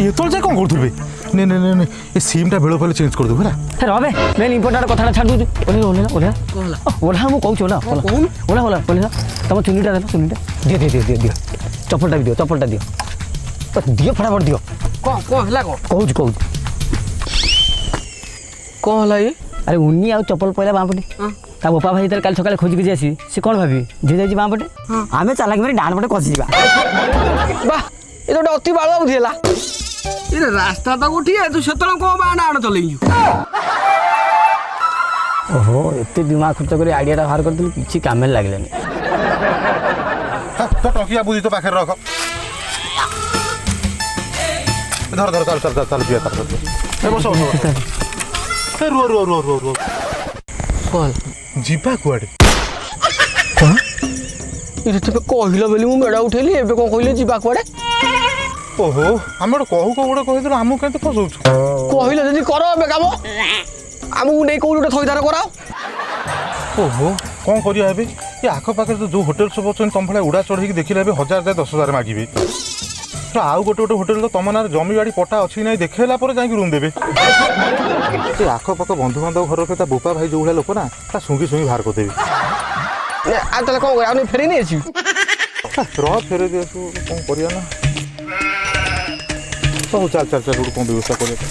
ଏତେବେଳେ ଯାଏ କ'ଣ କରୁଥିବେ? ନେ ନେ ନେ ନେ ଏ ସିମ୍ଟା ବେଳ ପଇଲେ ଚେଞ୍ଜ କରିଦେବୁ ହେଲା। ରବେ ମେନ୍ ଇମ୍ପୋର୍ଟାଣ୍ଟ କଥାଟା ଛାଡ଼ି ଦେଉଛୁ। ଓହ୍ଲା ମୁଁ କହୁଛି ଓହ୍ଲା ଓହ୍ଲା ତମ ଚୁନିଟା ଦେଲ ଚୁନିଟା ଦିଅ ଚପଲଟା ବି ଦିଅ ଦିଅ ଫଟାଫଟ ଦିଅ। କ'ଣ ହେଲା କ'ଣ କହୁଛୁ କ'ଣ ହେଲା ଇଏ? ଆରେ ଉନି ଆଉ ଚପଲ ପଇଲା ବାଁ ପଟେ ତା ବୋପା ଭାଇ ଯେତେବେଳେ କାଲି ସକାଳେ ଖୋଜିକି ଆସିବି ସେ କ'ଣ ଭାବିବେ ଯେ ଯାଇଛି ବାଁ ପଟେ ଆମେ ଚାଲାକି ମାରି ଡାହାଣ ପଟେ କସିଯିବା। ବାଃ ଏ ତ ଗୋଟେ ଅତି ବାଳୁଆ ବୁଦ୍ଧି ହେଲା। ଏ ରାସ୍ତା ତ ଗୋଟିଏ ତୁ ସେତେବେଳେ କ'ଣ ବାଣ ଆଣ ଚଲେଇଛୁ? ଓହୋ ଏତେ ଦିମାଗ ଖର୍ଚ୍ଚ କରି ଆଇଡ଼ିଆଟା ବାହାର କରିଦେଲି କିଛି କାମରେ ଲାଗିଲାନି। ତ ଟଙ୍କିଆ ବୁଝି ତୋ ପାଖରେ ରଖ। ଧର ଚାଲ ଯିବା ତାର ରୁହ କ'ଣ ଯିବା କୁଆଡ଼େ? ଏ ତେବେ କହିଲ ବୋଲି ମୁଁ ମେଢ଼ା ଉଠେଇଲି ଏବେ କ'ଣ କହିଲେ ଯିବା କୁଆଡ଼େ? ଓହୋ ଆମେ ଗୋଟେ ଗୋଟେ କହିଦେଲୁ ଆମକୁ କେମିତି ଫସଉଛୁ? କହିଲେ ଯଦି କର ଏବେ କାମ ଆମକୁ ନେଇ କୋଉଠି ଗୋଟେ ଥଇଦାର କରାଅ। ଓହୋ କ'ଣ କରିବା ଏବେ? ଏ ଆଖପାଖରେ ତ ଯେଉଁ ହୋଟେଲ ସବୁ ଅଛନ୍ତି ତମ ଭଳିଆ ଉଡ଼ା ଚଢ଼େଇକି ଦେଖିଲେ ଏବେ 1000 10,000 ମାଗିବେ। ଆଉ ଗୋଟେ ହୋଟେଲ ତ ତମ ନାଁରେ ଜମି ବାଡ଼ି ପଟା ଅଛି କି ନାହିଁ ଦେଖେଇଲା ପରେ ଯାଇକି ରୁମ୍ ଦେବେ। ସେ ଆଖପାଖ ବନ୍ଧୁବାନ୍ଧବ ଘର ତା ବୋପା ଭାଇ ଯେଉଁ ଭଳିଆ ଲୋକ ନା ତା ଶୁଙ୍ଗି ଶୁଙ୍ଗି ବାହାର କରିଦେବି। ଆଉ ତାହେଲେ କ'ଣ କରିବା ଆଉ ଫେରେଇ ନେଇ ଆସିବି? ଫେରେଇ ଦିଅନ୍ତୁ କ'ଣ କରିବା ନା। ହଉ ଚାଲ ଗୋଟେ କ'ଣ ବ୍ୟବସ୍ଥା କରିବା।